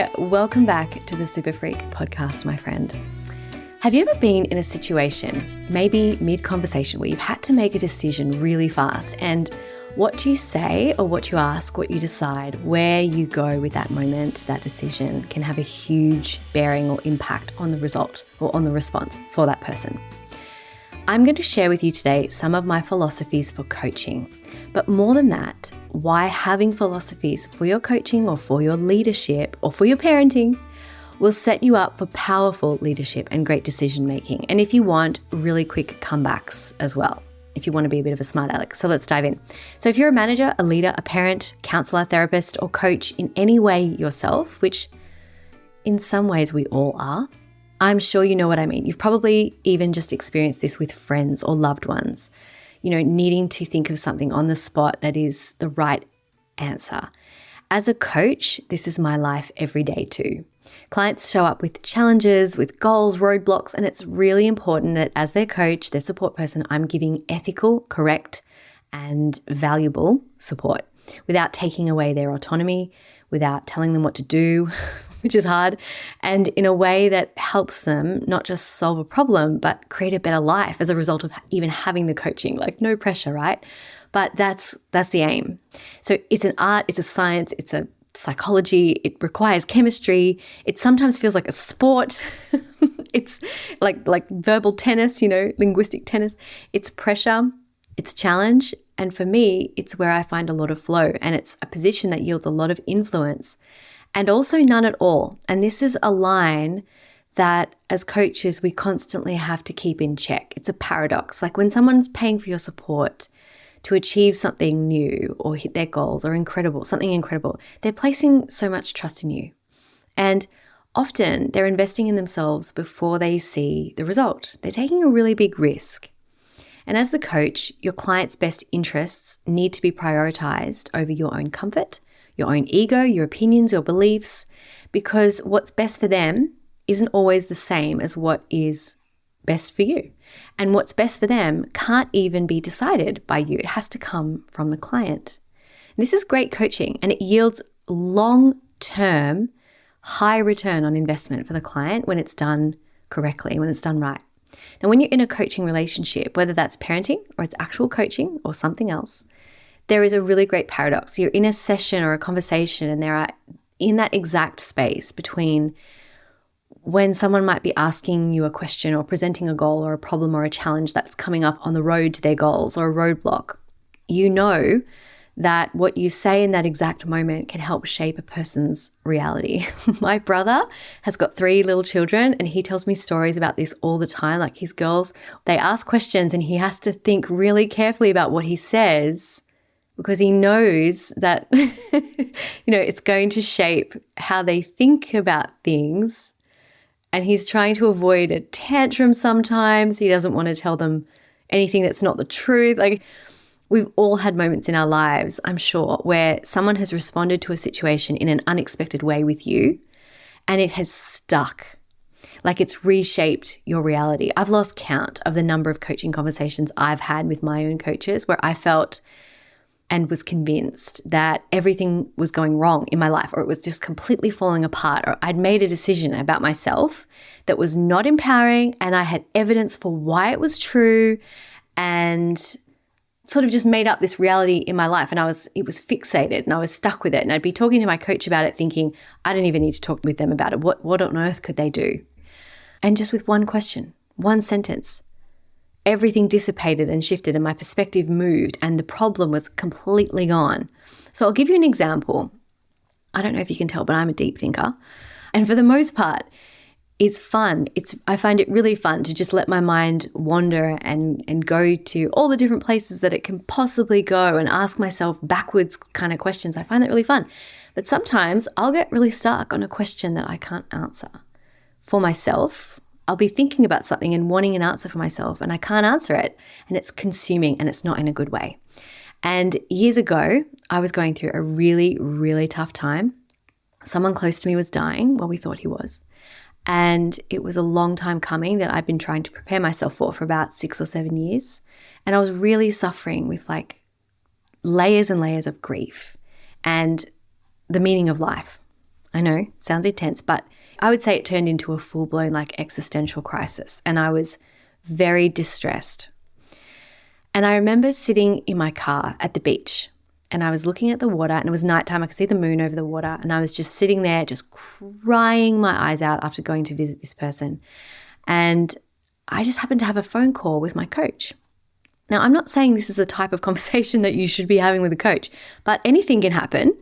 Hey, welcome back to the Super Freak podcast, my friend. Have you ever been in a situation, maybe mid-conversation, where you've had to make a decision really fast, and what you say or what you ask, what you decide, where you go with that moment, that decision can have a huge bearing or impact on the result or on the response for that person? I'm going to share with you today some of my philosophies for coaching, but more than that, why having philosophies for your coaching or for your leadership or for your parenting will set you up for powerful leadership and great decision making. And if you want, really quick comebacks as well, if you want to be a bit of a smart aleck. So let's dive in. So if you're a manager, a leader, a parent, counselor, therapist, or coach in any way yourself, which in some ways we all are, I'm sure you know what I mean. You've probably even just experienced this with friends or loved ones, needing to think of something on the spot that is the right answer. As a coach, this is my life every day too. Clients show up with challenges, with goals, roadblocks, and it's really important that as their coach, their support person, I'm giving ethical, correct, and valuable support without taking away their autonomy, without telling them what to do, which is hard, and in a way that helps them not just solve a problem, but create a better life as a result of even having the coaching. Like, no pressure, right? But that's the aim. So it's an art, it's a science, it's a psychology, it requires chemistry. It sometimes feels like a sport. It's like verbal tennis, linguistic tennis. It's pressure, it's challenge. And for me, it's where I find a lot of flow, and it's a position that yields a lot of influence and also none at all. And this is a line that as coaches, we constantly have to keep in check. It's a paradox. Like when someone's paying for your support to achieve something new or hit their goals or something incredible, they're placing so much trust in you. And often they're investing in themselves before they see the result. They're taking a really big risk. And as the coach, your client's best interests need to be prioritized over your own comfort, your own ego, your opinions, your beliefs, because what's best for them isn't always the same as what is best for you. And what's best for them can't even be decided by you. It has to come from the client. This is great coaching, and it yields long-term, high return on investment for the client when it's done correctly, when it's done right. Now, when you're in a coaching relationship, whether that's parenting or it's actual coaching or something else, there is a really great paradox. You're in a session or a conversation, and there are in that exact space between when someone might be asking you a question or presenting a goal or a problem or a challenge that's coming up on the road to their goals or a roadblock. You know that what you say in that exact moment can help shape a person's reality. My brother has got 3 little children, and he tells me stories about this all the time. Like his girls, they ask questions and he has to think really carefully about what he says, because he knows that, it's going to shape how they think about things. And he's trying to avoid a tantrum sometimes. He doesn't want to tell them anything that's not the truth. Like, we've all had moments in our lives, I'm sure, where someone has responded to a situation in an unexpected way with you, and it has stuck. Like, it's reshaped your reality. I've lost count of the number of coaching conversations I've had with my own coaches where I felt and was convinced that everything was going wrong in my life, or it was just completely falling apart, or I'd made a decision about myself that was not empowering, and I had evidence for why it was true, and sort of just made up this reality in my life, and it was fixated, and I was stuck with it. And I'd be talking to my coach about it thinking, I don't even need to talk with them about it. What on earth could they do? And just with one question, one sentence, everything dissipated and shifted, and my perspective moved, and the problem was completely gone. So I'll give you an example. I don't know if you can tell, but I'm a deep thinker. And for the most part, it's fun. I find it really fun to just let my mind wander and go to all the different places that it can possibly go and ask myself backwards kind of questions. I find that really fun. But sometimes I'll get really stuck on a question that I can't answer for myself. I'll be thinking about something and wanting an answer for myself, and I can't answer it, and it's consuming, and it's not in a good way. And years ago, I was going through a really, really tough time. Someone close to me was dying. Well, we thought he was. And it was a long time coming that I'd been trying to prepare myself for about 6 or 7 years. And I was really suffering with like layers and layers of grief and the meaning of life. I know, sounds intense, but I would say it turned into a full-blown like existential crisis, and I was very distressed. And I remember sitting in my car at the beach, and I was looking at the water, and it was nighttime. I could see the moon over the water, and I was just sitting there just crying my eyes out after going to visit this person. And I just happened to have a phone call with my coach. Now, I'm not saying this is a type of conversation that you should be having with a coach, but anything can happen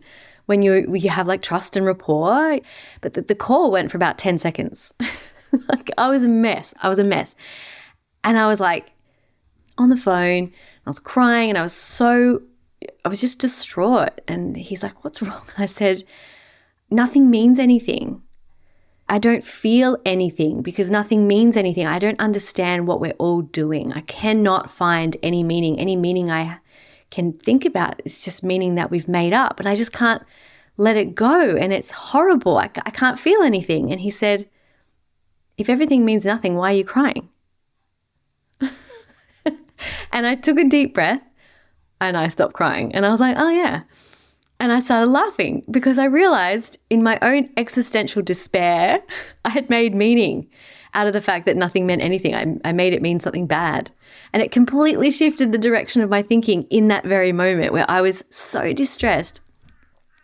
when you have like trust and rapport. But the call went for about 10 seconds. Like I was a mess. And I was like on the phone, I was crying, and I was just distraught. And he's like, "What's wrong?" I said, "Nothing means anything. I don't feel anything because nothing means anything. I don't understand what we're all doing. I cannot find any meaning. Any meaning I can think about is just meaning that we've made up, and I just can't let it go, and it's horrible. I can't feel anything." And he said, "If everything means nothing, why are you crying?" And I took a deep breath and I stopped crying, and I was like, "Oh yeah." And I started laughing because I realized in my own existential despair, I had made meaning out of the fact that nothing meant anything. I made it mean something bad. And it completely shifted the direction of my thinking in that very moment where I was so distressed.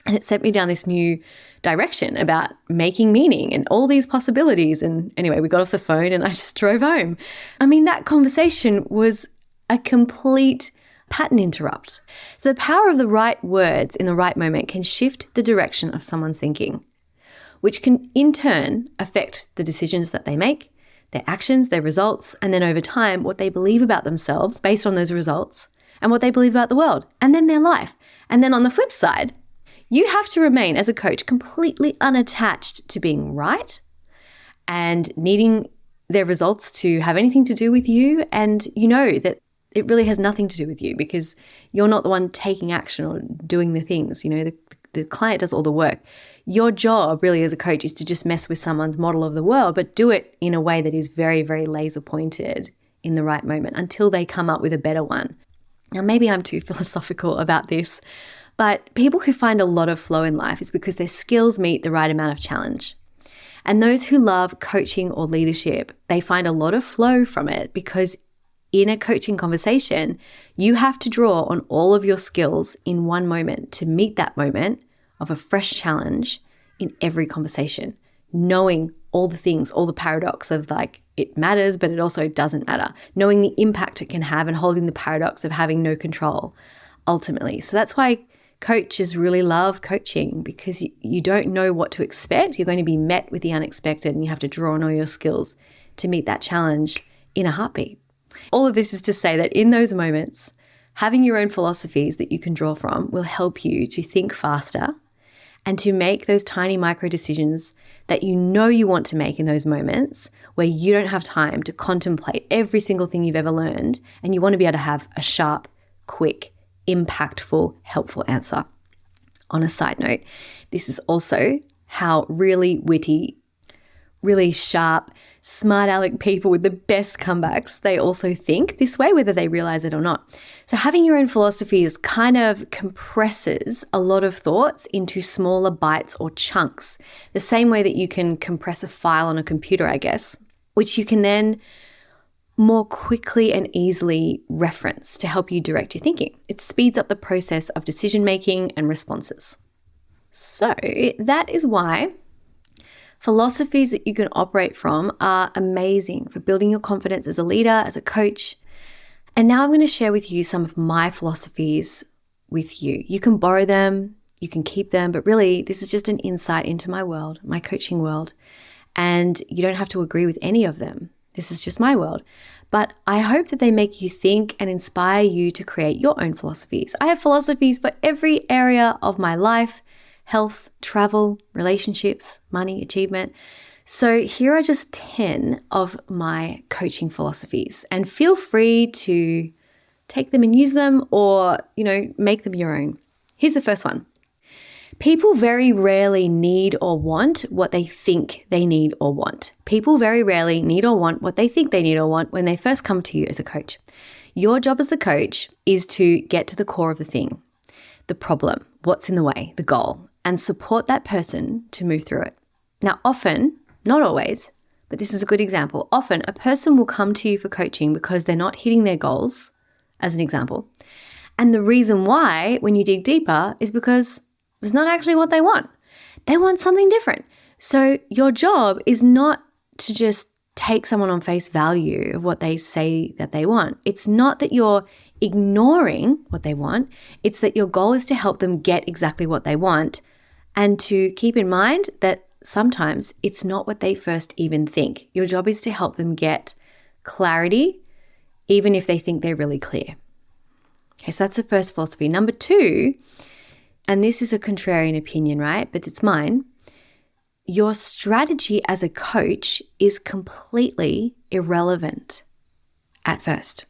And it sent me down this new direction about making meaning and all these possibilities. And anyway, we got off the phone and I just drove home. I mean, that conversation was a complete pattern interrupt. So the power of the right words in the right moment can shift the direction of someone's thinking, which can in turn affect the decisions that they make, their actions, their results, and then over time, what they believe about themselves based on those results and what they believe about the world, and then their life. And then on the flip side, you have to remain as a coach completely unattached to being right and needing their results to have anything to do with you. And you know that it really has nothing to do with you because you're not the one taking action or doing the things. You know, the client does all the work. Your job really as a coach is to just mess with someone's model of the world, but do it in a way that is very, very laser pointed in the right moment until they come up with a better one. Now, maybe I'm too philosophical about this, but people who find a lot of flow in life is because their skills meet the right amount of challenge. And those who love coaching or leadership, they find a lot of flow from it because in a coaching conversation, you have to draw on all of your skills in one moment to meet that moment of a fresh challenge in every conversation, knowing all the things, all the paradox of like, it matters, but it also doesn't matter, knowing the impact it can have and holding the paradox of having no control ultimately. So that's why coaches really love coaching because you don't know what to expect. You're going to be met with the unexpected and you have to draw on all your skills to meet that challenge in a heartbeat. All of this is to say that in those moments, having your own philosophies that you can draw from will help you to think faster and to make those tiny micro decisions that you know you want to make in those moments where you don't have time to contemplate every single thing you've ever learned and you want to be able to have a sharp, quick, impactful, helpful answer. On a side note, this is also how really witty, really sharp, smart aleck people with the best comebacks, they also think this way, whether they realize it or not. So having your own philosophies kind of compresses a lot of thoughts into smaller bites or chunks, the same way that you can compress a file on a computer, I guess, which you can then more quickly and easily reference to help you direct your thinking. It speeds up the process of decision making and responses. So that is why philosophies that you can operate from are amazing for building your confidence as a leader, as a coach. And now I'm going to share with you some of my philosophies with you. You can borrow them, you can keep them, but really this is just an insight into my world, my coaching world. And you don't have to agree with any of them. This is just my world. But I hope that they make you think and inspire you to create your own philosophies. I have philosophies for every area of my life: health, travel, relationships, money, achievement. So here are just 10 of my coaching philosophies, and feel free to take them and use them or, make them your own. Here's the first one. People very rarely need or want what they think they need or want. People very rarely need or want what they think they need or want when they first come to you as a coach. Your job as the coach is to get to the core of the thing, the problem, what's in the way, the goal. and support that person to move through it. Now, often, not always, but this is a good example. Often a person will come to you for coaching because they're not hitting their goals, as an example. And the reason why, when you dig deeper, is because it's not actually what they want. They want something different. So your job is not to just take someone on face value of what they say that they want. It's not that you're ignoring what they want. It's that your goal is to help them get exactly what they want, and to keep in mind that sometimes it's not what they first even think. Your job is to help them get clarity, even if they think they're really clear. Okay, so that's the first philosophy. Number 2, and this is a contrarian opinion, right? But it's mine. Your strategy as a coach is completely irrelevant at first.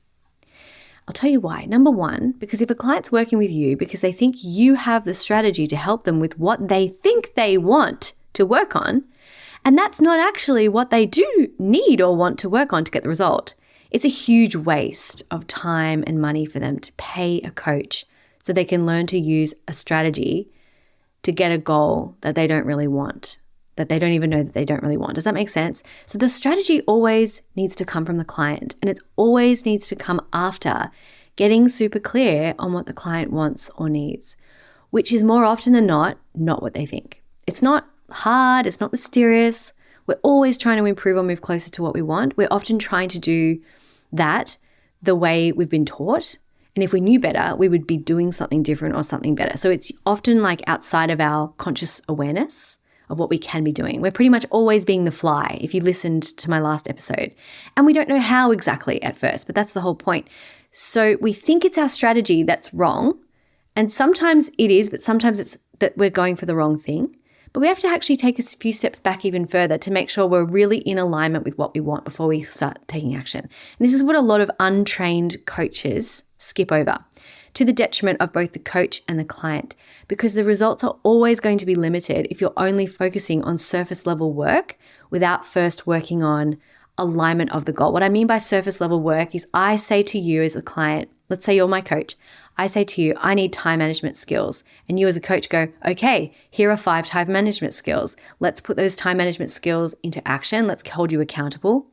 I'll tell you why. Number 1, because if a client's working with you because they think you have the strategy to help them with what they think they want to work on, and that's not actually what they do need or want to work on to get the result, it's a huge waste of time and money for them to pay a coach so they can learn to use a strategy to get a goal that they don't really want, that they don't even know that they don't really want. Does that make sense? So the strategy always needs to come from the client, and it always needs to come after getting super clear on what the client wants or needs, which is more often than not what they think. It's not hard. It's not mysterious. We're always trying to improve or move closer to what we want. We're often trying to do that the way we've been taught. And if we knew better, we would be doing something different or something better. So it's often like outside of our conscious awareness of what we can be doing. We're pretty much always being the fly, if you listened to my last episode. And we don't know how exactly at first, but that's the whole point. So we think it's our strategy that's wrong. And sometimes it is, but sometimes it's that we're going for the wrong thing. But we have to actually take a few steps back even further to make sure we're really in alignment with what we want before we start taking action. And this is what a lot of untrained coaches skip over, to the detriment of both the coach and the client, because the results are always going to be limited if you're only focusing on surface level work without first working on alignment of the goal. What I mean by surface level work is I say to you as a client, let's say you're my coach, I say to you, I need time management skills. And you as a coach go, okay, here are 5 time management skills. Let's put those time management skills into action. Let's hold you accountable.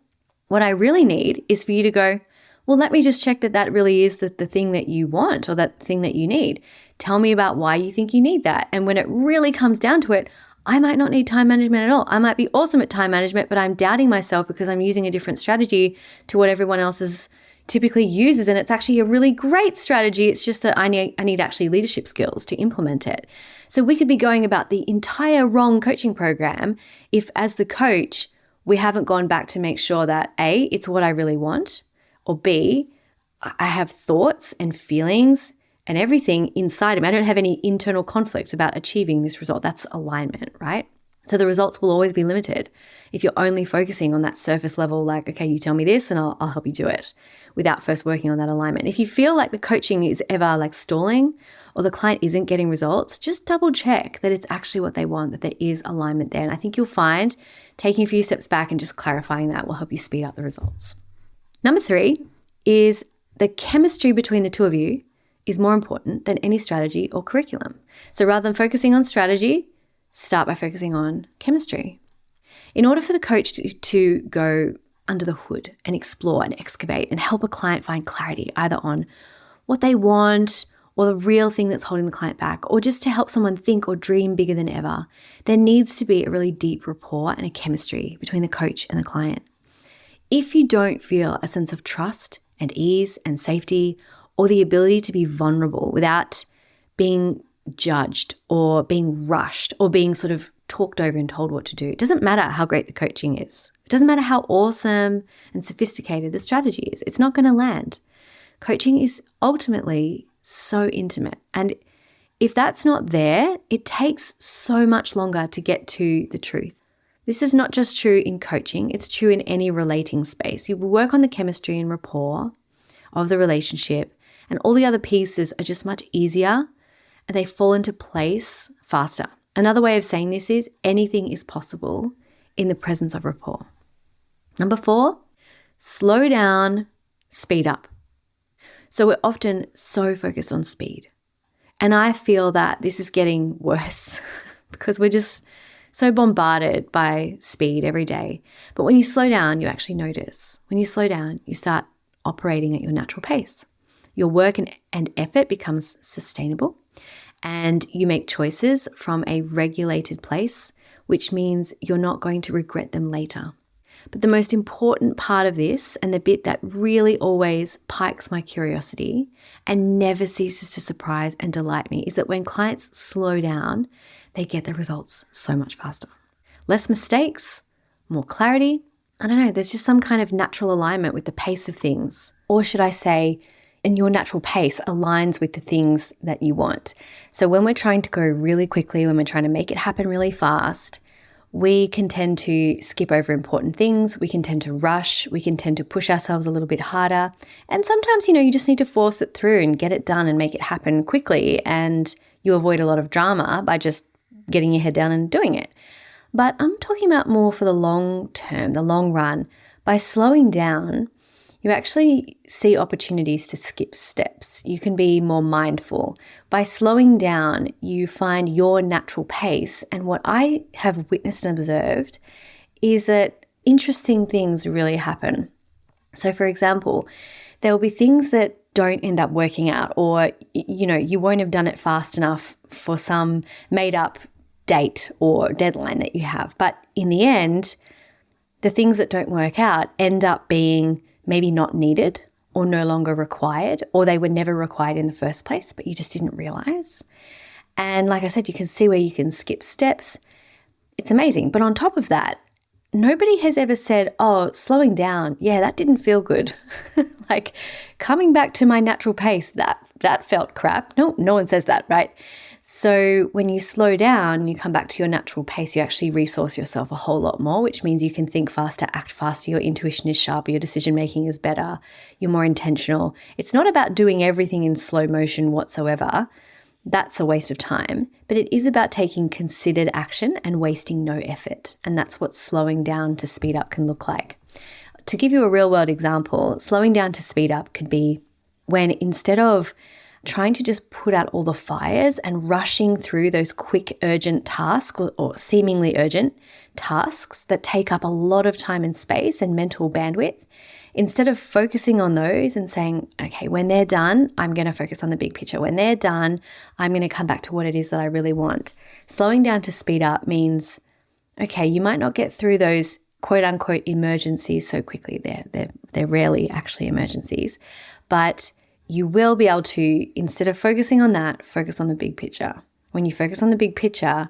What I really need is for you to go, well, let me just check that really is the thing that you want or that thing that you need. Tell me about why you think you need that. And when it really comes down to it, I might not need time management at all. I might be awesome at time management, but I'm doubting myself because I'm using a different strategy to what everyone else is typically uses, and it's actually a really great strategy. It's just that I need actually leadership skills to implement it. So we could be going about the entire wrong coaching program if, as the coach, we haven't gone back to make sure that A, it's what I really want, or B, I have thoughts and feelings and everything inside of me. I don't have any internal conflict about achieving this result. That's alignment, right? So the results will always be limited if you're only focusing on that surface level, like, okay, you tell me this and I'll help you do it, without first working on that alignment. If you feel like the coaching is ever like stalling or the client isn't getting results, just double check that it's actually what they want, that there is alignment there. And I think you'll find taking a few steps back and just clarifying that will help you speed up the results. Number 3 is the chemistry between the two of you is more important than any strategy or curriculum. So rather than focusing on strategy, start by focusing on chemistry. In order for the coach to go under the hood and explore and excavate and help a client find clarity either on what they want or the real thing that's holding the client back, or just to help someone think or dream bigger than ever, there needs to be a really deep rapport and a chemistry between the coach and the client. If you don't feel a sense of trust and ease and safety, or the ability to be vulnerable without being judged or being rushed or being sort of talked over and told what to do, it doesn't matter how great the coaching is. It doesn't matter how awesome and sophisticated the strategy is. It's not going to land. Coaching is ultimately so intimate. And if that's not there, it takes so much longer to get to the truth. This is not just true in coaching, it's true in any relating space. You work on the chemistry and rapport of the relationship, and all the other pieces are just much easier and they fall into place faster. Another way of saying this is anything is possible in the presence of rapport. Number 4, slow down, speed up. So we're often so focused on speed. And I feel that this is getting worse because we're just so bombarded by speed every day. But when you slow down, you actually notice. When you slow down, you start operating at your natural pace. Your work and effort becomes sustainable, and you make choices from a regulated place, which means you're not going to regret them later. But the most important part of this, and the bit that really always piques my curiosity and never ceases to surprise and delight me, is that when clients slow down, they get the results so much faster. Less mistakes, more clarity. I don't know, there's just some kind of natural alignment with the pace of things. Or should I say, and your natural pace aligns with the things that you want. So when we're trying to go really quickly, when we're trying to make it happen really fast, we can tend to skip over important things. We can tend to rush. We can tend to push ourselves a little bit harder. And sometimes, you just need to force it through and get it done and make it happen quickly. And you avoid a lot of drama by just getting your head down and doing it. But I'm talking about more for the long term, the long run. By slowing down, you actually see opportunities to skip steps. You can be more mindful. By slowing down, you find your natural pace. And what I have witnessed and observed is that interesting things really happen. So for example, there will be things that don't end up working out, or, you won't have done it fast enough for some made up date or deadline that you have. But in the end, the things that don't work out end up being maybe not needed or no longer required, or they were never required in the first place, but you just didn't realize. And like I said, you can see where you can skip steps. It's amazing. But on top of that, nobody has ever said, oh, slowing down, yeah, that didn't feel good. Like coming back to my natural pace, that felt crap. No one says that, right? So when you slow down, you come back to your natural pace, you actually resource yourself a whole lot more, which means you can think faster, act faster, your intuition is sharper, your decision-making is better, you're more intentional. It's not about doing everything in slow motion whatsoever. That's a waste of time. But it is about taking considered action and wasting no effort. And that's what slowing down to speed up can look like. To give you a real-world example, slowing down to speed up could be when instead of trying to just put out all the fires and rushing through those quick, urgent tasks or seemingly urgent tasks that take up a lot of time and space and mental bandwidth, instead of focusing on those and saying, okay, when they're done, I'm going to focus on the big picture. When they're done, I'm going to come back to what it is that I really want. Slowing down to speed up means, okay, you might not get through those quote unquote emergencies so quickly. They're rarely actually emergencies, but you will be able to, instead of focusing on that, focus on the big picture. When you focus on the big picture,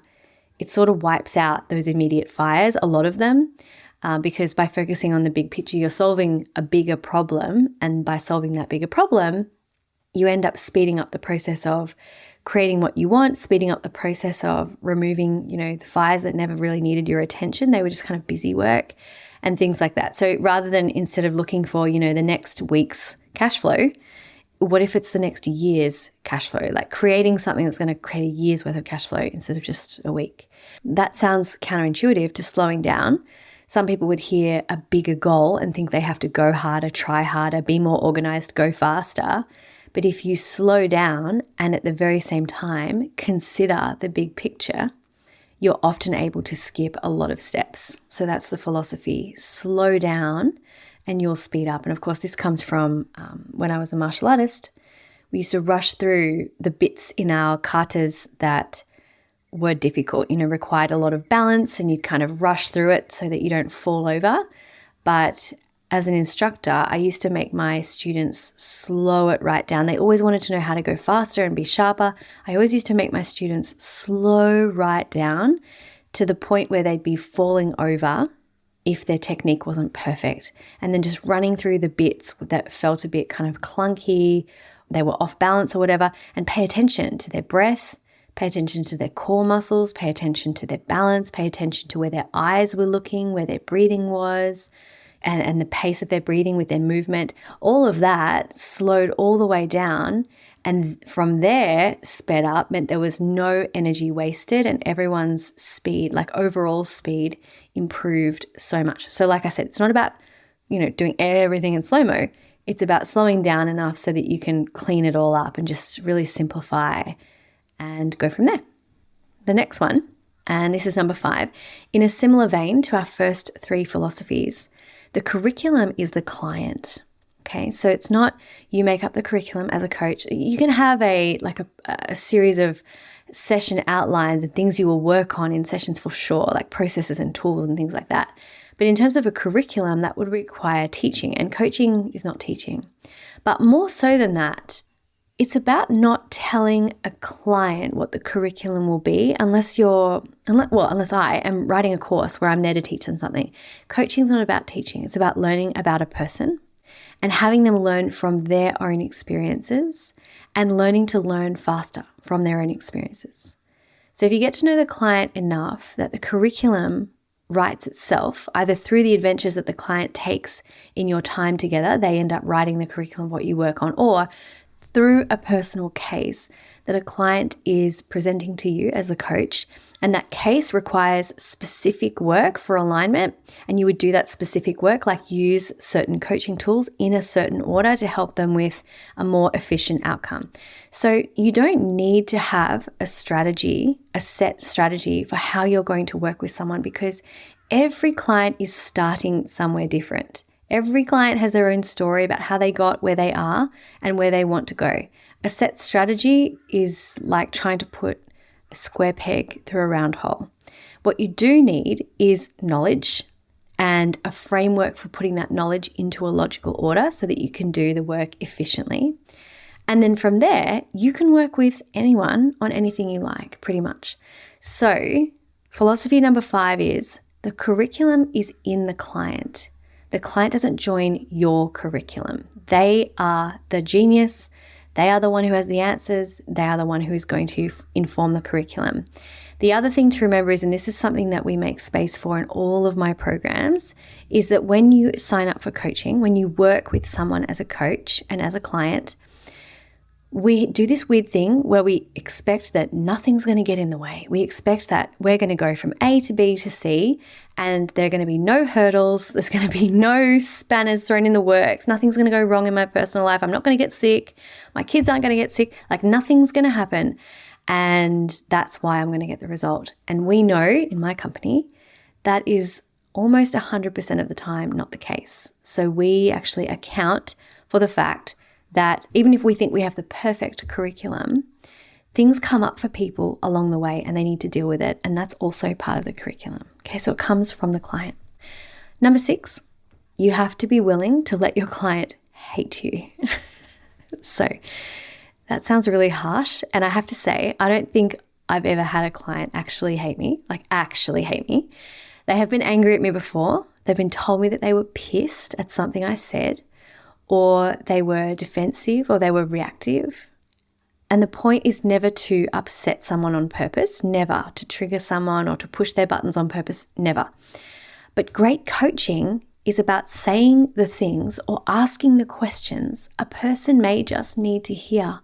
it sort of wipes out those immediate fires, a lot of them, because by focusing on the big picture, you're solving a bigger problem. And by solving that bigger problem, you end up speeding up the process of creating what you want, speeding up the process of removing, the fires that never really needed your attention. They were just kind of busy work and things like that. So rather than instead of looking for, the next week's cash flow, what if it's the next year's cash flow? Like creating something that's going to create a year's worth of cash flow instead of just a week. That sounds counterintuitive to slowing down. Some people would hear a bigger goal and think they have to go harder, try harder, be more organized, go faster. But if you slow down and at the very same time consider the big picture, you're often able to skip a lot of steps. So that's the philosophy. Slow down and you'll speed up. And of course, this comes from when I was a martial artist. We used to rush through the bits in our katas that were difficult, required a lot of balance, and you'd kind of rush through it so that you don't fall over. But as an instructor, I used to make my students slow it right down. They always wanted to know how to go faster and be sharper. I always used to make my students slow right down to the point where they'd be falling over if their technique wasn't perfect, and then just running through the bits that felt a bit kind of clunky, they were off balance or whatever, and pay attention to their breath, pay attention to their core muscles, pay attention to their balance, pay attention to where their eyes were looking, where their breathing was, and the pace of their breathing with their movement. All of that slowed all the way down, and from there sped up, meant there was no energy wasted, and everyone's speed, like overall speed, improved so much. So like I said, it's not about, doing everything in slow-mo. It's about slowing down enough so that you can clean it all up and just really simplify and go from there. The next one And this is number 5. In a similar vein to our first 3 philosophies, the curriculum is the client. Okay, so it's not you make up the curriculum as a coach. You can have a series of session outlines and things you will work on in sessions for sure, like processes and tools and things like that. But in terms of a curriculum, that would require teaching, and coaching is not teaching. But more so than that, it's about not telling a client what the curriculum will be unless I am writing a course where I'm there to teach them something. Coaching is not about teaching. It's about learning about a person and having them learn from their own experiences and learning to learn faster from their own experiences. So if you get to know the client enough that the curriculum writes itself, either through the adventures that the client takes in your time together, they end up writing the curriculum of what you work on, or through a personal case that a client is presenting to you as the coach, and that case requires specific work for alignment, and you would do that specific work, like use certain coaching tools in a certain order to help them with a more efficient outcome. So you don't need to have a set strategy for how you're going to work with someone, because every client is starting somewhere different. Every client has their own story about how they got where they are and where they want to go. A set strategy is like trying to put a square peg through a round hole. What you do need is knowledge and a framework for putting that knowledge into a logical order so that you can do the work efficiently. And then from there, you can work with anyone on anything you like, pretty much. So philosophy number 5 is the curriculum is in the client. The client doesn't join your curriculum. They are the genius. They are the one who has the answers. They are the one who is going to inform the curriculum. The other thing to remember is, and this is something that we make space for in all of my programs, is that when you sign up for coaching, when you work with someone as a coach and as a client, we do this weird thing where we expect that nothing's going to get in the way. We expect that we're going to go from A to B to C and there are going to be no hurdles. There's going to be no spanners thrown in the works. Nothing's going to go wrong in my personal life. I'm not going to get sick. My kids aren't going to get sick. Like nothing's going to happen. And that's why I'm going to get the result. And we know in my company that is almost 100% of the time not the case. So we actually account for the fact that even if we think we have the perfect curriculum, things come up for people along the way and they need to deal with it. And that's also part of the curriculum. Okay, so it comes from the client. Number 6, you have to be willing to let your client hate you. So that sounds really harsh. And I have to say, I don't think I've ever had a client actually hate me, They have been angry at me before. They've been told me that they were pissed at something I said, or they were defensive, or they were reactive. And the point is never to upset someone on purpose, never to trigger someone or to push their buttons on purpose, never. But great coaching is about saying the things or asking the questions a person may just need to hear,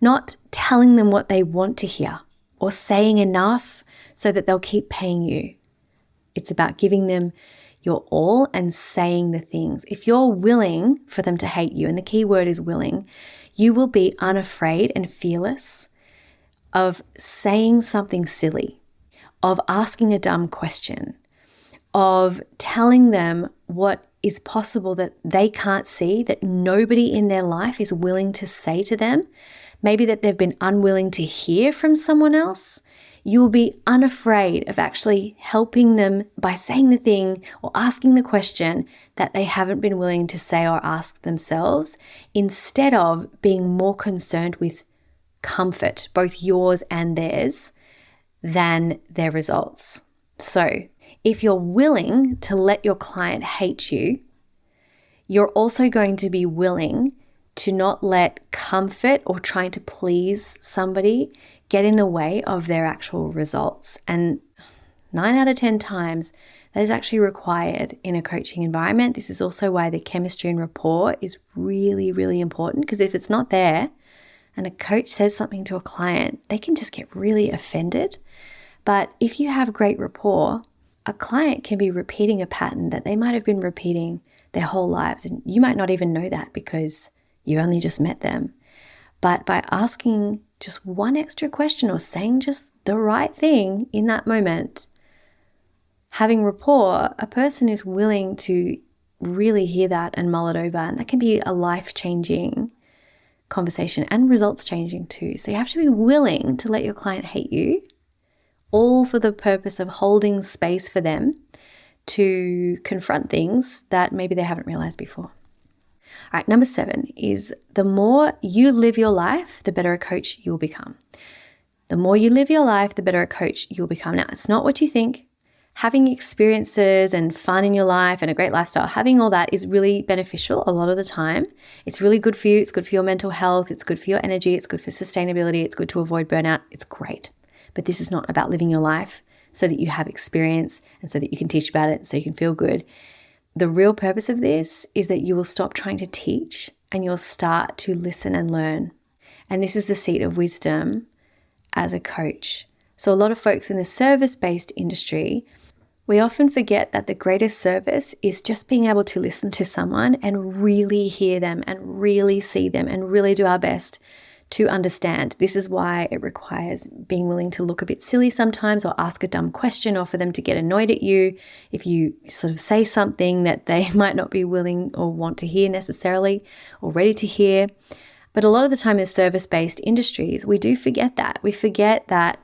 not telling them what they want to hear or saying enough so that they'll keep paying you. It's about giving them your all and saying the things. If you're willing for them to hate you, and the key word is willing, you will be unafraid and fearless of saying something silly, of asking a dumb question, of telling them what is possible that they can't see, that nobody in their life is willing to say to them, maybe that they've been unwilling to hear from someone else. You will be unafraid of actually helping them by saying the thing or asking the question that they haven't been willing to say or ask themselves, instead of being more concerned with comfort, both yours and theirs, than their results. So if you're willing to let your client hate you, you're also going to be willing to not let comfort or trying to please somebody get in the way of their actual results. And 9 out of 10 times, that is actually required in a coaching environment. This is also why the chemistry and rapport is really, really important, because if it's not there and a coach says something to a client, they can just get really offended. But if you have great rapport, a client can be repeating a pattern that they might have been repeating their whole lives, and you might not even know that because you only just met them. But by asking just one extra question or saying just the right thing in that moment, having rapport, a person is willing to really hear that and mull it over. And that can be a life-changing conversation and results changing too. So you have to be willing to let your client hate you, all for the purpose of holding space for them to confront things that maybe they haven't realized before. All right, number 7 is the more you live your life, the better a coach you'll become. The more you live your life, the better a coach you'll become. Now, it's not what you think. Having experiences and fun in your life and a great lifestyle, having all that is really beneficial a lot of the time. It's really good for you. It's good for your mental health. It's good for your energy. It's good for sustainability. It's good to avoid burnout. It's great. But this is not about living your life so that you have experience and so that you can teach about it so you can feel good. The real purpose of this is that you will stop trying to teach and you'll start to listen and learn. And this is the seat of wisdom as a coach. So a lot of folks in the service-based industry, we often forget that the greatest service is just being able to listen to someone and really hear them and really see them and really do our best to understand. This is why it requires being willing to look a bit silly sometimes or ask a dumb question or for them to get annoyed at you if you sort of say something that they might not be willing or want to hear necessarily or ready to hear. But a lot of the time in service-based industries, we do forget that. We forget that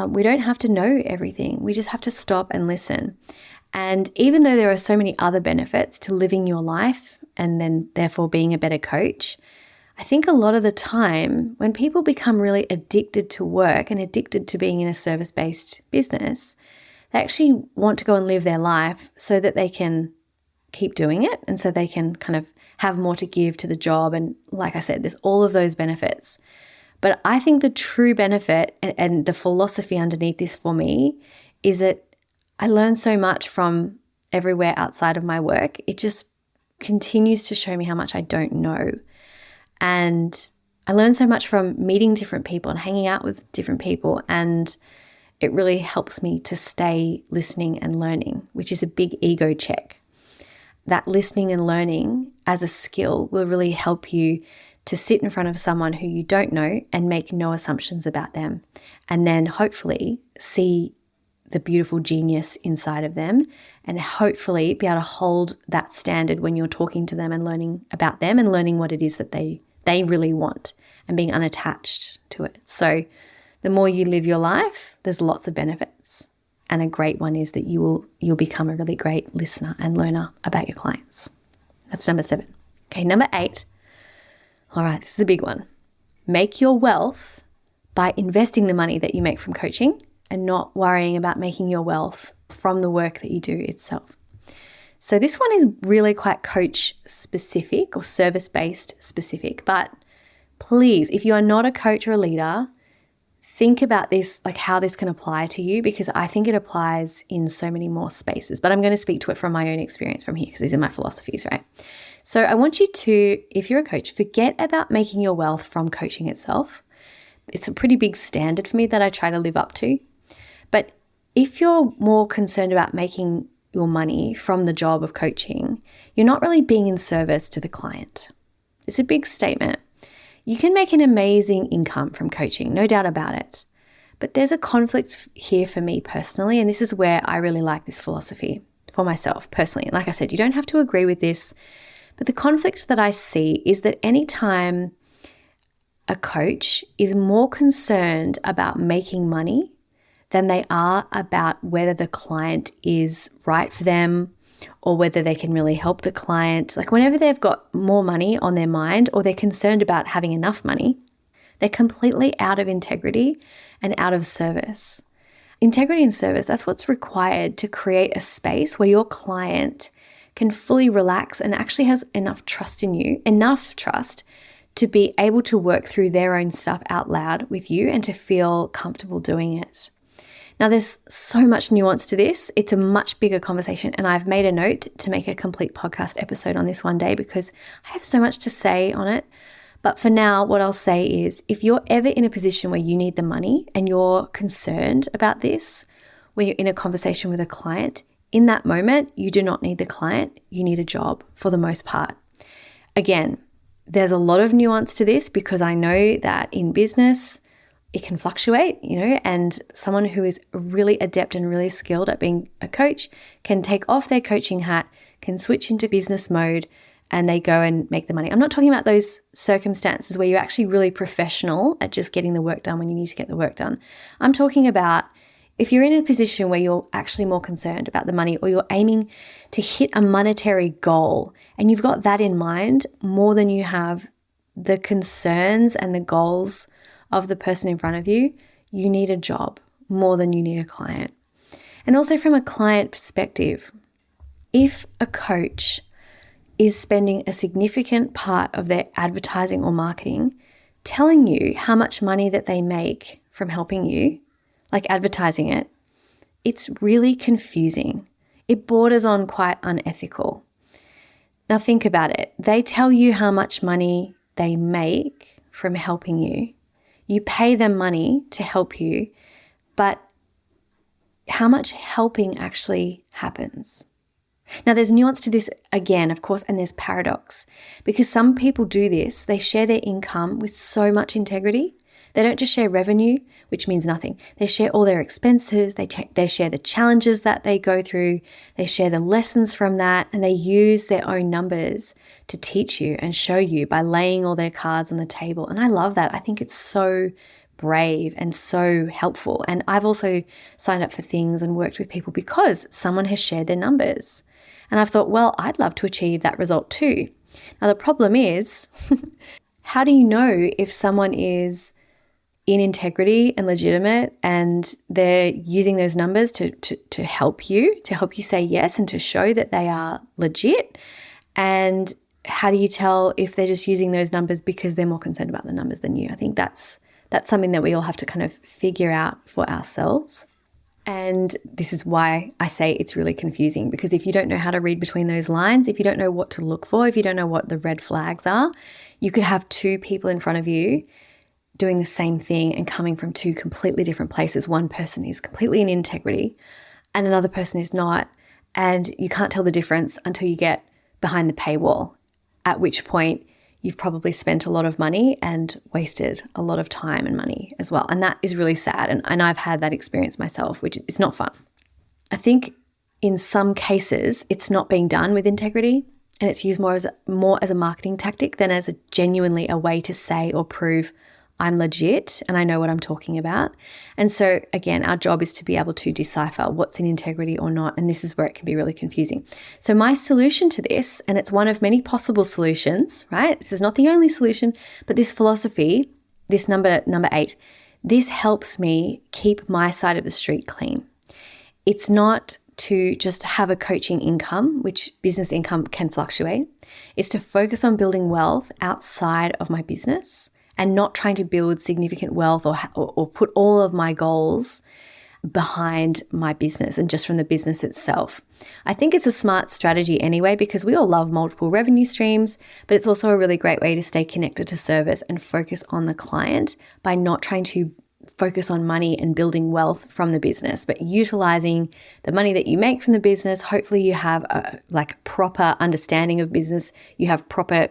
we don't have to know everything. We just have to stop and listen. And even though there are so many other benefits to living your life and then therefore being a better coach, I think a lot of the time when people become really addicted to work and addicted to being in a service-based business, they actually want to go and live their life so that they can keep doing it and so they can kind of have more to give to the job. And like I said, there's all of those benefits. But I think the true benefit and the philosophy underneath this for me is that I learn so much from everywhere outside of my work. It just continues to show me how much I don't know. And I learn so much from meeting different people and hanging out with different people. And it really helps me to stay listening and learning, which is a big ego check. That listening and learning as a skill will really help you to sit in front of someone who you don't know and make no assumptions about them. And then hopefully see the beautiful genius inside of them and hopefully be able to hold that standard when you're talking to them and learning about them and learning what it is that they really want and being unattached to it. So the more you live your life, there's lots of benefits. And a great one is that you'll become a really great listener and learner about your clients. That's number 7. Okay, number 8. All right, this is a big one. Make your wealth by investing the money that you make from coaching and not worrying about making your wealth from the work that you do itself. So this one is really quite coach specific or service-based specific, but please, if you are not a coach or a leader, think about this, like how this can apply to you, because I think it applies in so many more spaces. But I'm going to speak to it from my own experience from here because these are my philosophies, right? So I want you to, if you're a coach, forget about making your wealth from coaching itself. It's a pretty big standard for me that I try to live up to. But if you're more concerned about making your money from the job of coaching, you're not really being in service to the client. It's a big statement. You can make an amazing income from coaching, no doubt about it. But there's a conflict here for me personally, and this is where I really like this philosophy for myself personally. Like I said, you don't have to agree with this, but the conflict that I see is that anytime a coach is more concerned about making money than they are about whether the client is right for them or whether they can really help the client. Like whenever they've got more money on their mind or they're concerned about having enough money, they're completely out of integrity and out of service. Integrity and service, that's what's required to create a space where your client can fully relax and actually has enough trust in you, enough trust to be able to work through their own stuff out loud with you and to feel comfortable doing it. Now, there's so much nuance to this. It's a much bigger conversation, and I've made a note to make a complete podcast episode on this one day because I have so much to say on it. But for now, what I'll say is if you're ever in a position where you need the money and you're concerned about this, when you're in a conversation with a client, in that moment, you do not need the client. You need a job for the most part. Again, there's a lot of nuance to this because I know that in business, it can fluctuate, and someone who is really adept and really skilled at being a coach can take off their coaching hat, can switch into business mode, and they go and make the money. I'm not talking about those circumstances where you're actually really professional at just getting the work done when you need to get the work done. I'm talking about if you're in a position where you're actually more concerned about the money, or you're aiming to hit a monetary goal and you've got that in mind more than you have the concerns and the goals of the person in front of you, you need a job more than you need a client. And also from a client perspective, if a coach is spending a significant part of their advertising or marketing telling you how much money that they make from helping you, like advertising it, it's really confusing. It borders on quite unethical. Now think about it. They tell you how much money they make from helping you. You pay them money to help you, but how much helping actually happens? Now, there's nuance to this again, of course, and there's paradox, because some people do this. They share their income with so much integrity. They don't just share revenue, which means nothing. They share all their expenses. They share the challenges that they go through. They share the lessons from that, and they use their own numbers to teach you and show you by laying all their cards on the table. And I love that. I think it's so brave and so helpful. And I've also signed up for things and worked with people because someone has shared their numbers. And I've thought, well, I'd love to achieve that result too. Now, the problem is, how do you know if someone is in integrity and legitimate and they're using those numbers to help you say yes and to show that they are legit? And how do you tell if they're just using those numbers because they're more concerned about the numbers than you? I think that's something that we all have to kind of figure out for ourselves. And this is why I say it's really confusing, because if you don't know how to read between those lines, if you don't know what to look for, if you don't know what the red flags are, you could have two people in front of you doing the same thing and coming from two completely different places. One person is completely in integrity and another person is not. And you can't tell the difference until you get behind the paywall, at which point you've probably spent a lot of money and wasted a lot of time and money as well. And that is really sad. And I've had that experience myself, which is not fun. I think in some cases it's not being done with integrity, and it's used more as a marketing tactic than as genuinely a way to say or prove I'm legit and I know what I'm talking about. And so again, our job is to be able to decipher what's in integrity or not. And this is where it can be really confusing. So my solution to this, and it's one of many possible solutions, right? This is not the only solution, but this philosophy, this number 8, this helps me keep my side of the street clean. It's not to just have a coaching income, which business income can fluctuate. It's to focus on building wealth outside of my business and not trying to build significant wealth or put all of my goals behind my business and just from the business itself. I think it's a smart strategy anyway, because we all love multiple revenue streams, but it's also a really great way to stay connected to service and focus on the client by not trying to focus on money and building wealth from the business, but utilizing the money that you make from the business. Hopefully you have a proper understanding of business, you have proper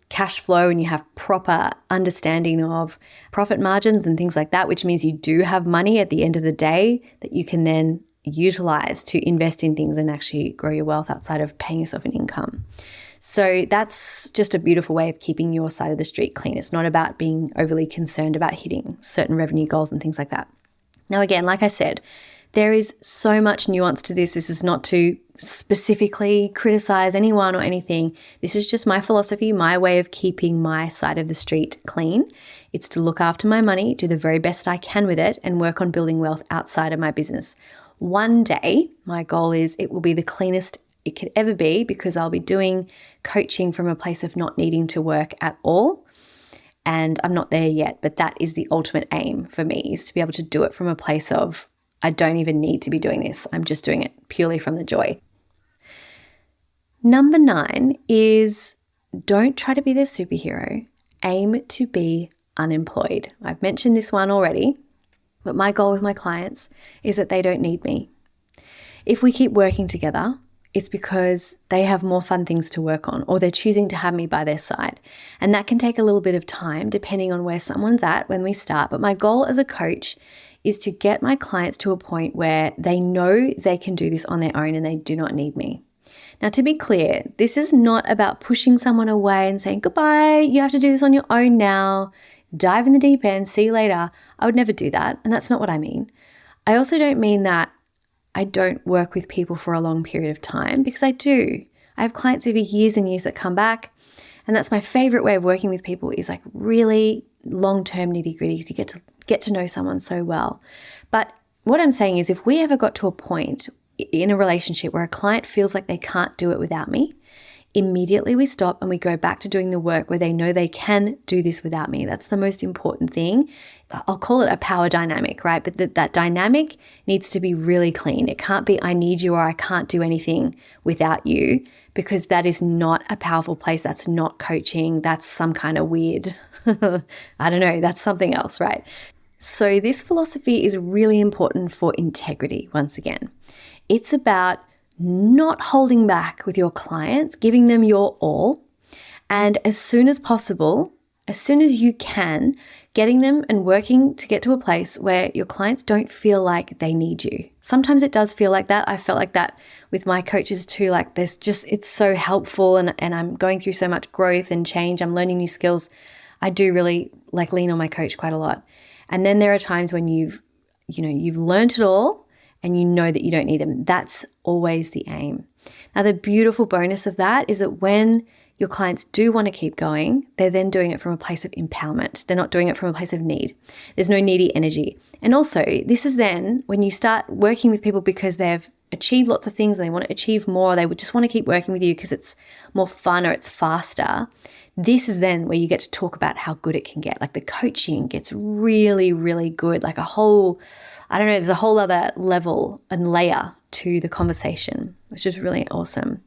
cash flow, and you have proper understanding of profit margins and things like that, which means you do have money at the end of the day that you can then utilize to invest in things and actually grow your wealth outside of paying yourself an income. So that's just a beautiful way of keeping your side of the street clean. It's not about being overly concerned about hitting certain revenue goals and things like that. Now, again, like I said, there is so much nuance to this. This is not to specifically criticize anyone or anything. This is just my philosophy, my way of keeping my side of the street clean. It's to look after my money, do the very best I can with it, and work on building wealth outside of my business. One day, my goal is it will be the cleanest it could ever be, because I'll be doing coaching from a place of not needing to work at all. And I'm not there yet, but that is the ultimate aim for me, is to be able to do it from a place of I don't even need to be doing this. I'm just doing it purely from the joy. Number 9 is don't try to be the superhero. Aim to be unemployed. I've mentioned this one already, but my goal with my clients is that they don't need me. If we keep working together, it's because they have more fun things to work on, or they're choosing to have me by their side. And that can take a little bit of time depending on where someone's at when we start. But my goal as a coach is to get my clients to a point where they know they can do this on their own and they do not need me. Now, to be clear, this is not about pushing someone away and saying, goodbye, you have to do this on your own now, dive in the deep end, see you later. I would never do that. And that's not what I mean. I also don't mean that I don't work with people for a long period of time, because I do. I have clients over years and years that come back. And that's my favorite way of working with people, is like really long-term nitty-gritty, to get to know someone so well. But what I'm saying is, if we ever got to a point in a relationship where a client feels like they can't do it without me, immediately we stop and we go back to doing the work where they know they can do this without me. That's the most important thing. I'll call it a power dynamic, right? But that dynamic needs to be really clean. It can't be I need you or I can't do anything without you, because that is not a powerful place. That's not coaching. That's some kind of weird, I don't know, that's something else, right? So this philosophy is really important for integrity once again. It's about not holding back with your clients, giving them your all, and as soon as possible, as soon as you can, getting them and working to get to a place where your clients don't feel like they need you. Sometimes it does feel like that. I felt like that with my coaches too. Like it's so helpful, and I'm going through so much growth and change. I'm learning new skills. I do really like lean on my coach quite a lot. And then there are times when you've learned it all and you know that you don't need them. That's always the aim. Now, the beautiful bonus of that is that when your clients do want to keep going, they're then doing it from a place of empowerment. They're not doing it from a place of need. There's no needy energy. And also, this is then when you start working with people because they've achieved lots of things and they want to achieve more, they would just want to keep working with you because it's more fun or it's faster. This is then where you get to talk about how good it can get. Like the coaching gets really, really good. Like there's a whole other level and layer to the conversation, which is really awesome.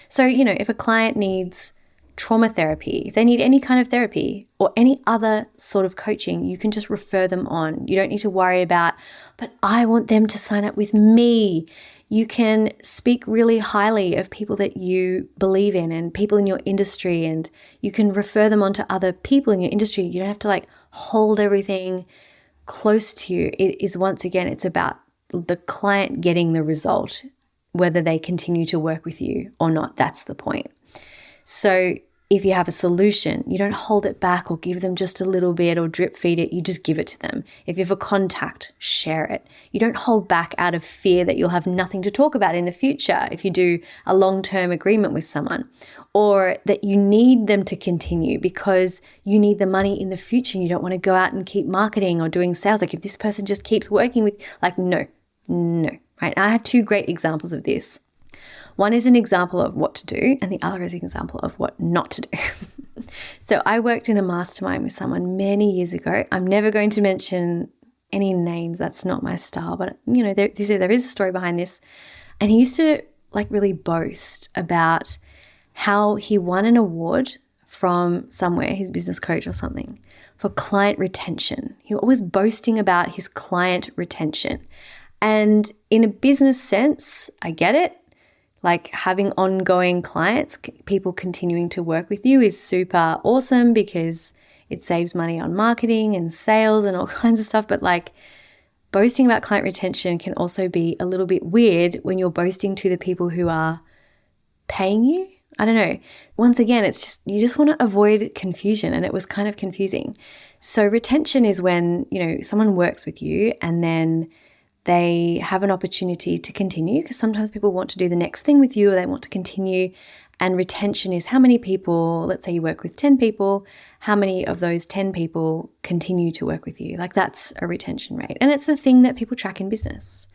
So, if a client needs trauma therapy, if they need any kind of therapy or any other sort of coaching, you can just refer them on. You don't need to worry about, but I want them to sign up with me. You can speak really highly of people that you believe in and people in your industry, and you can refer them on to other people in your industry. You don't have to hold everything close to you. It is, once again, it's about the client getting the result, whether they continue to work with you or not. That's the point. So if you have a solution, you don't hold it back or give them just a little bit or drip feed it. You just give it to them. If you have a contact, share it. You don't hold back out of fear that you'll have nothing to talk about in the future if you do a long-term agreement with someone, or that you need them to continue because you need the money in the future and you don't want to go out and keep marketing or doing sales. Like if this person just keeps working with, no, right? I have two great examples of this. One is an example of what to do, and the other is an example of what not to do. So I worked in a mastermind with someone many years ago. I'm never going to mention any names. That's not my style, but there is a story behind this. And he used to really boast about how he won an award from somewhere, his business coach or something, for client retention. He was always boasting about his client retention. And in a business sense, I get it. Like having ongoing clients, people continuing to work with you is super awesome because it saves money on marketing and sales and all kinds of stuff. But boasting about client retention can also be a little bit weird when you're boasting to the people who are paying you. I don't know. Once again, it's just, you just want to avoid confusion, and it was kind of confusing. So retention is when, someone works with you and then they have an opportunity to continue, because sometimes people want to do the next thing with you or they want to continue. And retention is how many people, let's say you work with 10 people, how many of those 10 people continue to work with you? That's a retention rate. And it's a thing that people track in business.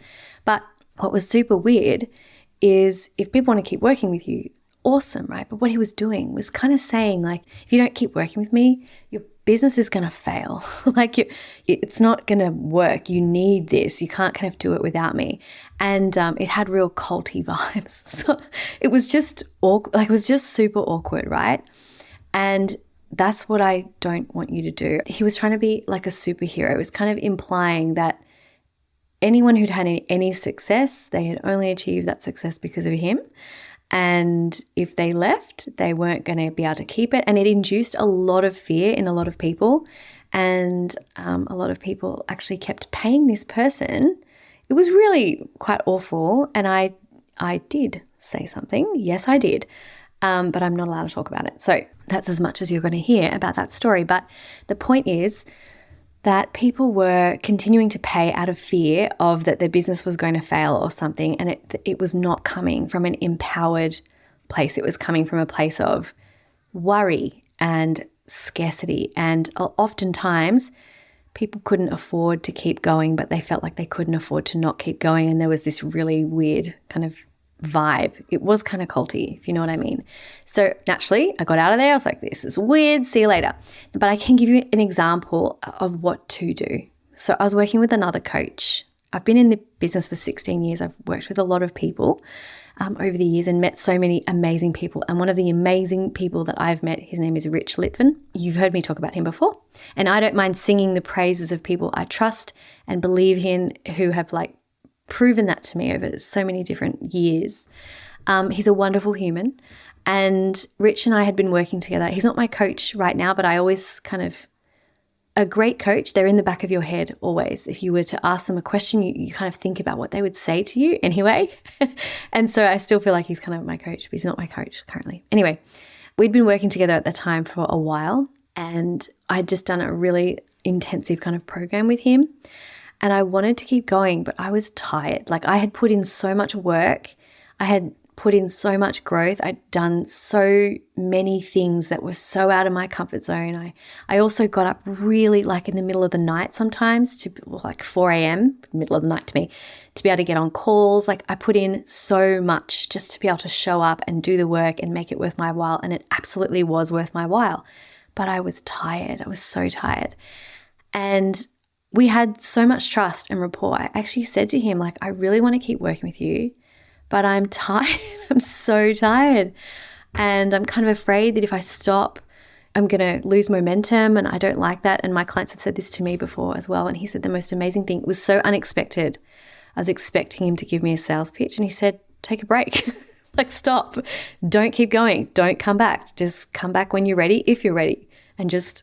But what was super weird is if people want to keep working with you, awesome, right? But what he was doing was kind of saying if you don't keep working with me, your business is going to fail. It's not going to work. You need this. You can't kind of do it without me. And it had real culty vibes. So it was just awkward. It was just super awkward, right? And that's what I don't want you to do. He was trying to be like a superhero. It was kind of implying that anyone who'd had any success, they had only achieved that success because of him. And if they left, they weren't going to be able to keep it. And it induced a lot of fear in a lot of people. And a lot of people actually kept paying this person. It was really quite awful. And I did say something. Yes, I did. But I'm not allowed to talk about it. So that's as much as you're going to hear about that story. But the point is that people were continuing to pay out of fear of that their business was going to fail or something. And it was not coming from an empowered place. It was coming from a place of worry and scarcity. And oftentimes people couldn't afford to keep going, but they felt like they couldn't afford to not keep going. And there was this really weird kind of vibe. It was kind of culty, if you know what I mean. So naturally, I got out of there. I was like, this is weird. See you later. But I can give you an example of what to do. So I was working with another coach. I've been in the business for 16 years. I've worked with a lot of people over the years and met so many amazing people. And one of the amazing people that I've met, his name is Rich Litvin. You've heard me talk about him before. And I don't mind singing the praises of people I trust and believe in who have proven that to me over so many different years. He's a wonderful human. And Rich and I had been working together. He's not my coach right now, but I always a great coach, they're in the back of your head always. If you were to ask them a question, you kind of think about what they would say to you anyway. And so I still feel like he's kind of my coach, but he's not my coach currently. Anyway, we'd been working together at the time for a while, and I'd just done a really intensive kind of program with him. And I wanted to keep going, but I was tired. I had put in so much work. I had put in so much growth. I'd done so many things that were so out of my comfort zone. I also got up really in the middle of the night sometimes to 4 a.m., middle of the night to me, to be able to get on calls. I put in so much just to be able to show up and do the work and make it worth my while. And it absolutely was worth my while. But I was tired. I was so tired. And we had so much trust and rapport. I actually said to him, I really want to keep working with you, but I'm tired. I'm so tired. And I'm kind of afraid that if I stop, I'm going to lose momentum, and I don't like that. And my clients have said this to me before as well. And he said the most amazing thing, it was so unexpected. I was expecting him to give me a sales pitch, and he said, take a break. Stop. Don't keep going. Don't come back. Just come back when you're ready, if you're ready, and just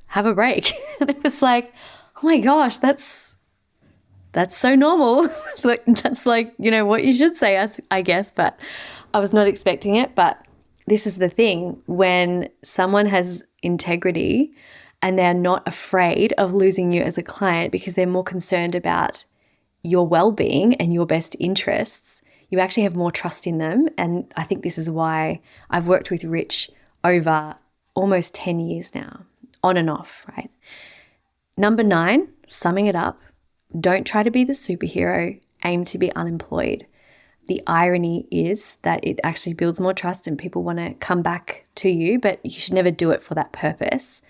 have a break. And it was oh my gosh, that's so normal. That's what you should say, I guess, but I was not expecting it. But this is the thing, when someone has integrity and they're not afraid of losing you as a client because they're more concerned about your well-being and your best interests, you actually have more trust in them. And I think this is why I've worked with Rich over almost 10 years now, on and off, right? Number 9, summing it up, don't try to be the superhero, aim to be unemployed. The irony is that it actually builds more trust and people want to come back to you, but you should never do it for that purpose.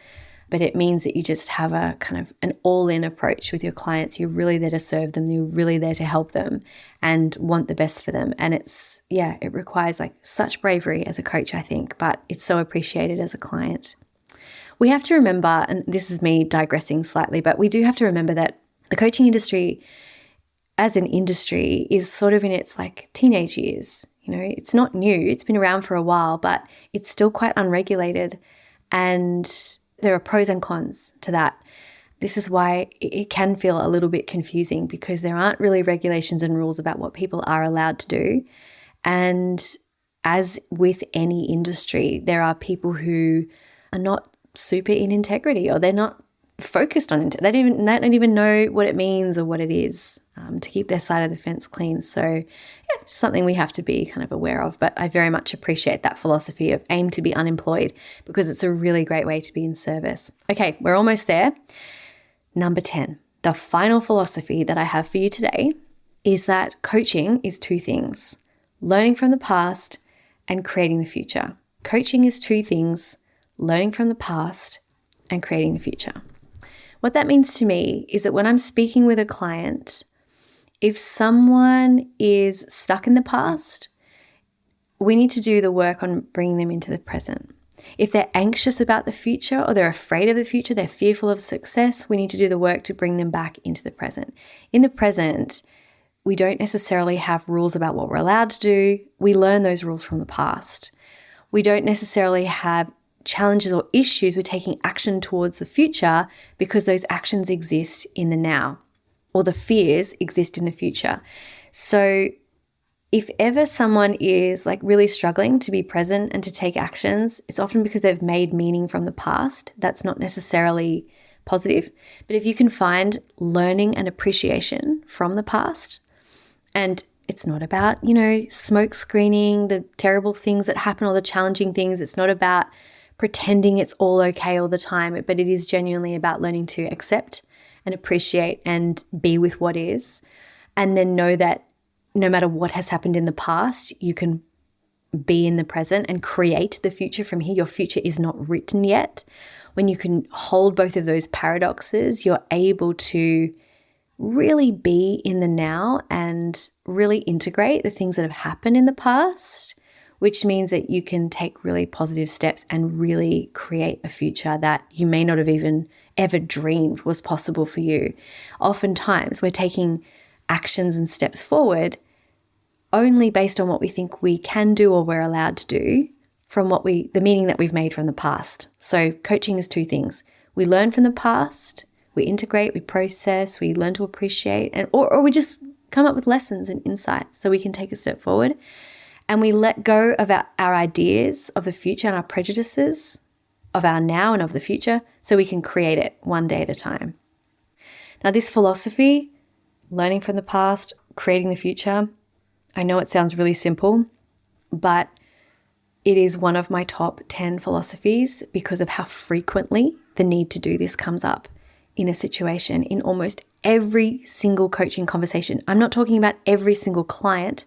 But it means that you just have a kind of an all-in approach with your clients. You're really there to serve them. You're really there to help them and want the best for them. And it requires such bravery as a coach, I think, but it's so appreciated as a client. We have to remember, and this is me digressing slightly, but we do have to remember that the coaching industry as an industry is sort of in its teenage years. It's not new. It's been around for a while, but it's still quite unregulated. And there are pros and cons to that. This is why it can feel a little bit confusing, because there aren't really regulations and rules about what people are allowed to do. And as with any industry, there are people who are not super in integrity, or they're not focused on it. They don't even know what it means or what it is to keep their side of the fence clean. So something we have to be kind of aware of. But I very much appreciate that philosophy of aim to be unemployed, because it's a really great way to be in service. Okay, we're almost there. Number 10, the final philosophy that I have for you today is that coaching is 2 things: learning from the past and creating the future. Coaching is 2 things: learning from the past and creating the future. What that means to me is that when I'm speaking with a client, if someone is stuck in the past, we need to do the work on bringing them into the present. If they're anxious about the future or they're afraid of the future, they're fearful of success, we need to do the work to bring them back into the present. In the present, we don't necessarily have rules about what we're allowed to do. We learn those rules from the past. We don't necessarily have challenges or issues with taking action towards the future because those actions exist in the now, or the fears exist in the future. So if ever someone is like really struggling to be present and to take actions, it's often because they've made meaning from the past. That's not necessarily positive. But if you can find learning and appreciation from the past, and it's not about, smoke screening the terrible things that happen or the challenging things. It's not about pretending it's all okay all the time, but it is genuinely about learning to accept and appreciate and be with what is, and then know that no matter what has happened in the past, you can be in the present and create the future from here. Your future is not written yet. When you can hold both of those paradoxes, you're able to really be in the now and really integrate the things that have happened in the past, which means that you can take really positive steps and really create a future that you may not have even ever dreamed was possible for you. Oftentimes, we're taking actions and steps forward only based on what we think we can do or we're allowed to do from the meaning that we've made from the past. So coaching is two things. We learn from the past, we integrate, we process, we learn to appreciate, or we just come up with lessons and insights so we can take a step forward. And we let go of our ideas of the future and our prejudices of our now and of the future so we can create it one day at a time. Now, this philosophy, learning from the past, creating the future, I know it sounds really simple, but it is one of my top 10 philosophies because of how frequently the need to do this comes up in a situation, in almost every single coaching conversation. I'm not talking about every single client.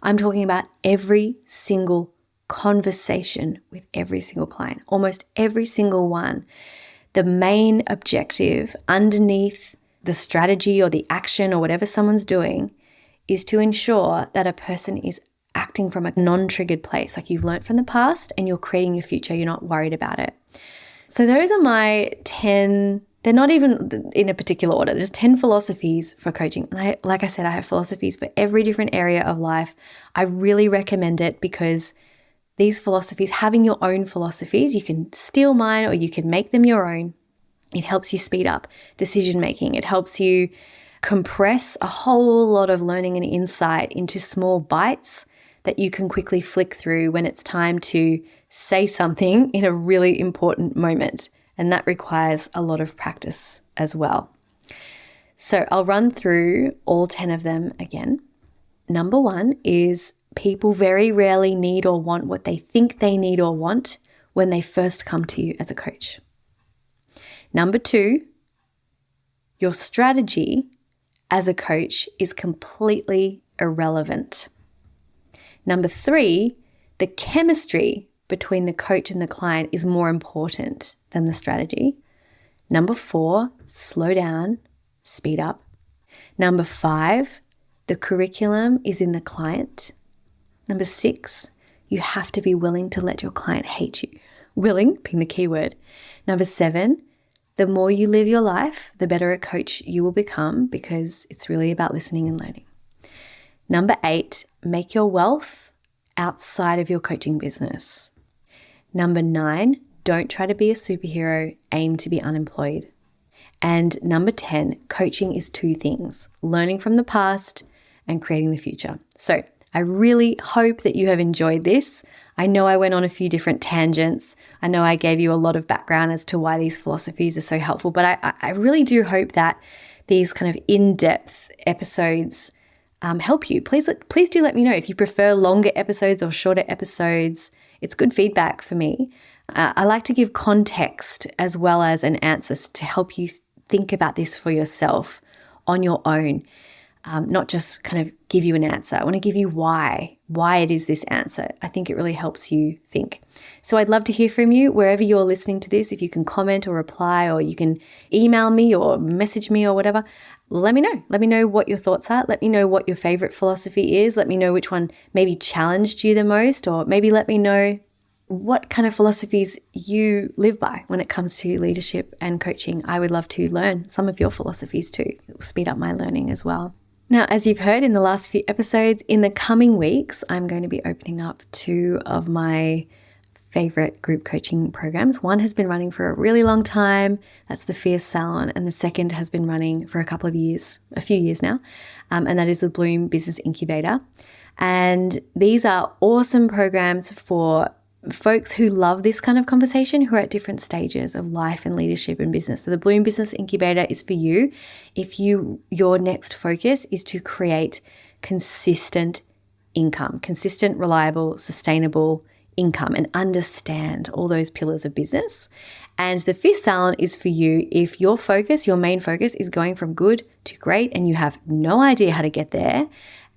I'm talking about every single conversation with every single client, almost every single one. The main objective underneath the strategy or the action or whatever someone's doing is to ensure that a person is acting from a non-triggered place, like you've learned from the past and you're creating your future, you're not worried about it. So those are my 10, they're not even in a particular order, just 10 philosophies for coaching. And like I said, I have philosophies for every different area of life. I really recommend it because these philosophies, having your own philosophies, you can steal mine or you can make them your own. It helps you speed up decision making. It helps you compress a whole lot of learning and insight into small bites that you can quickly flick through when it's time to say something in a really important moment. And that requires a lot of practice as well. So I'll run through all 10 of them again. Number 1 is people very rarely need or want what they think they need or want when they first come to you as a coach. Number 2, your strategy as a coach is completely irrelevant. Number 3, the chemistry between the coach and the client is more important than the strategy. Number 4, slow down, speed up. Number 5, the curriculum is in the client. Number 6, you have to be willing to let your client hate you. Willing being the key word. Number 7, the more you live your life, the better a coach you will become because it's really about listening and learning. Number 8, make your wealth outside of your coaching business. Number 9, don't try to be a superhero, aim to be unemployed. And number 10, coaching is 2 things, learning from the past and creating the future. So I really hope that you have enjoyed this. I know I went on a few different tangents. I know I gave you a lot of background as to why these philosophies are so helpful, but I really do hope that these kind of in-depth episodes help you. Please do let me know if you prefer longer episodes or shorter episodes. It's good feedback for me. I like to give context as well as an answer to help you think about this for yourself on your own, not just kind of give you an answer. I want to give you why it is this answer. I think it really helps you think. So I'd love to hear from you wherever you're listening to this. If you can comment or reply, or you can email me or message me or whatever, let me know. Let me know what your thoughts are. Let me know what your favorite philosophy is. Let me know which one maybe challenged you the most, or maybe let me know what kind of philosophies you live by when it comes to leadership and coaching. I would love to learn some of your philosophies too. It will speed up my learning as well. Now, as you've heard in the last few episodes, in the coming weeks, I'm going to be opening up 2 of my favorite group coaching programs. One has been running for a really long time. That's the Fierce Salon. And the second has been running for a few years now. And that is the Bloom Business Incubator. And these are awesome programs for folks who love this kind of conversation, who are at different stages of life and leadership and business. So the Bloom Business Incubator is for you if your next focus is to create consistent income, consistent, reliable, sustainable income, and understand all those pillars of business. And the Fierce Salon is for you if your main focus is going from good to great and you have no idea how to get there,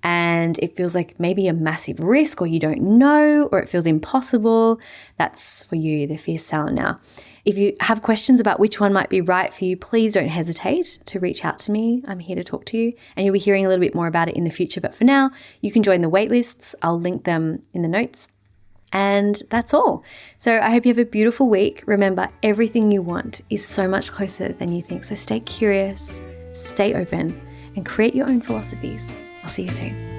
and it feels like maybe a massive risk, or you don't know, or it feels impossible. That's for you, the Fierce Salon. Now, if you have questions about which one might be right for you, please don't hesitate to reach out to me. I'm here to talk to you, and you'll be hearing a little bit more about it in the future. But for now, you can join the waitlists. I'll link them in the notes. And that's all. So I hope you have a beautiful week. Remember, everything you want is so much closer than you think. So stay curious, stay open, and create your own philosophies. I'll see you soon.